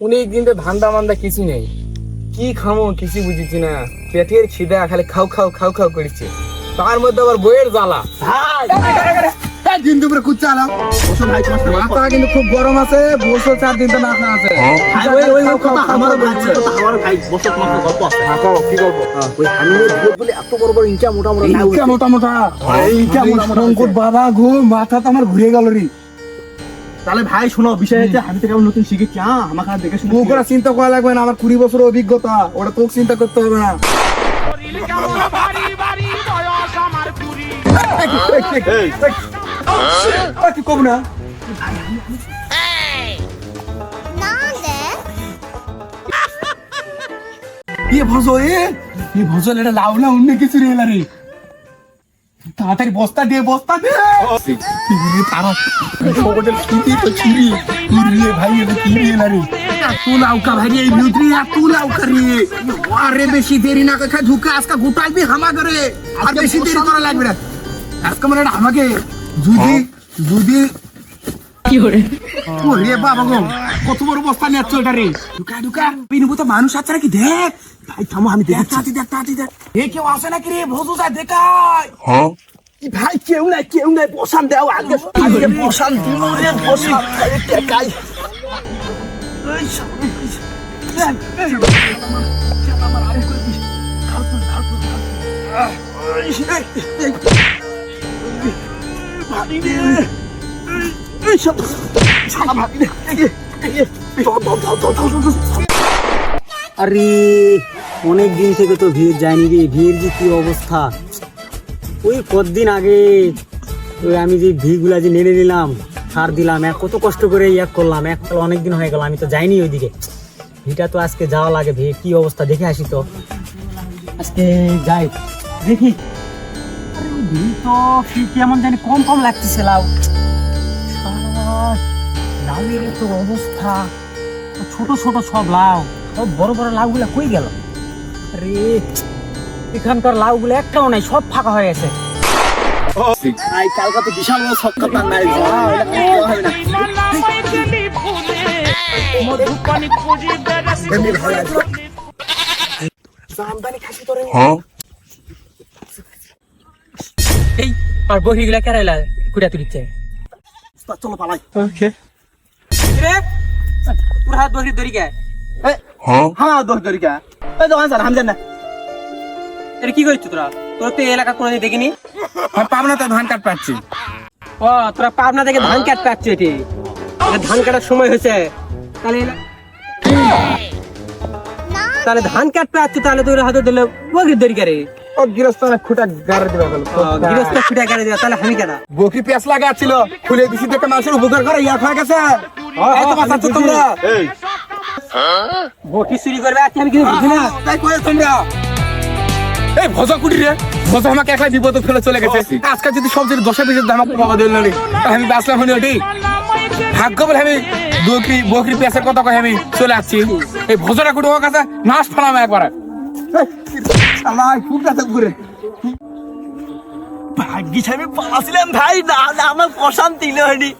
অনেকদিন তো ধান্দা মান্দা কিছু নেই, কি খামো কিছু বুঝেছি না। পেটের খিদা খালি খাও খাও খাও খাও করছে, তার মধ্যে আবার বইয়ের জ্বালা। দিন দুপুরে কুচ্চা আলাম মাথা কিন্তু খুব গরম আছে, বসো 4 দিন তো না খাওয়া আছে। বাবা গো, মাথা তো আমার ঘুরে গেল রে। তাহলে ভাই শোনো, বিষয় হচ্ছে আমি তো কেমন নতুন শিখেছি। আমাকে আর দেখে শুনে ও করে চিন্তা করা লাগবে না, আমার 20 বছর অভিজ্ঞতা, ওটা তোকে চিন্তা করতে হবে না। কি কব না ভজল এটা লাউ না অন্য কিছু রে রে। তাড়াতাড়ি বস্তা দে বস্তা দে। তারা তো চুরি রে ভাই, এটা কি রে রে। तू लाउका भाई ये न्यूट्री है, तू लाउका रे। अरे बेशी देरी ना कर धुका আজকে গোটাল বি হামা করে। আর বেশি দেরি করা লাগবে না আজকে, মানে আমাকে যদি যদি কি করে ওরে বাবা গো, কত বড় বস্তা নিয়ে চলটা রে। ঢুকা ঢুকা পিনবো তো মানুষ আছে নাকি দেখ। ভাই থামো, আমি দেখছি দেখতে এ কেউ আসে নাকি রে, ভজু যা দেখায়। হ্যাঁ ভাই কেউ নাই বসান দাও আগে, বসান দিন রে, বসান দেখাই। আরে অনেক দিন থেকে তো ভিড় যায়নি রে। ভিড় যে কি অবস্থা, ওই কতদিন আগে ওই আমি যে ভিড়গুলা যে নেড়ে নিলাম, সার দিলাম, কত কষ্ট করে করলাম, অনেক দিন হয়ে গেল আমি তো যাইনি ওইদিকে। ভিড়টা তো আজকে যাওয়া লাগে, ভিড় কি অবস্থা দেখে আসি তো, আজকে যাই দেখি। আরে ওই ভিড় তো কেমন জানি কম কম লাগতেছে। লাউয়ের তো অবস্থা, ছোট ছোট সব লাউ, সব বড় বড় লাউ গুলা কই গেল? আরে এখানকার লাউ গুলো একটাও নাই, সব ফাঁকা হয়ে গেছে। কালকা তো বিশাল বড় ছক্কা পান নাই। এই আর বহিগুলা কেরাইলা কুড়া তুলিচ্ছে। চলো পালাই। রে তোর হাত বহির ধরি কে? হ্যাঁ দোষ দরিকা এই দোকান স্যার আমি জানি না। এর কি করছিস তোরা? তোর তো এই এলাকা কোনোদিন দেখিনি। পাবনাতে ধান কাট পাচ্ছি। ও তোরা পাবনা থেকে ধান কাট পাচ্ছিস? এটি ধান কাটার সময় হয়েছে, তাহলে ধান কাটতে আসছি, তাহলে তোর হাতে দিলে বহির ধরি কে রে? ও গৃহস্থ খুঁটা গাড়ি দিবা গেল, গৃহস্থ ছুটে গেলে দেওয়া, তাহলে আমি কেনা বকরি পেঁয়াজ লাগাচ্ছিল, খুলে দিছি দেখে মানুষের উপকার করে ইয়া হয়ে গেছে। এই তো বাঁচাচ্ছ তোমরা, বটি চুরি করবে আজকে আমি কিছু বুঝি না। তাই কয়ে তোমরা এই ভজা কুটি রে, ভজা আমাকে একলা বিপদ ফেলে চলে গেছে। আজকে যদি সবজির 10-20 দাম বাবা দিল না, আমি বাঁচলাম হনি ওটি। ভাগ্য বলে আমি বকরি পেঁয়াজের কথা কয়ে আমি চলে আসছি। এই ভজরা কুটি ওর কাছে নাশ ফেলাম একবার। ভাগ্যিস আমি পালাছিলাম ভাই, না আমার প্রশান্তি হয়নি।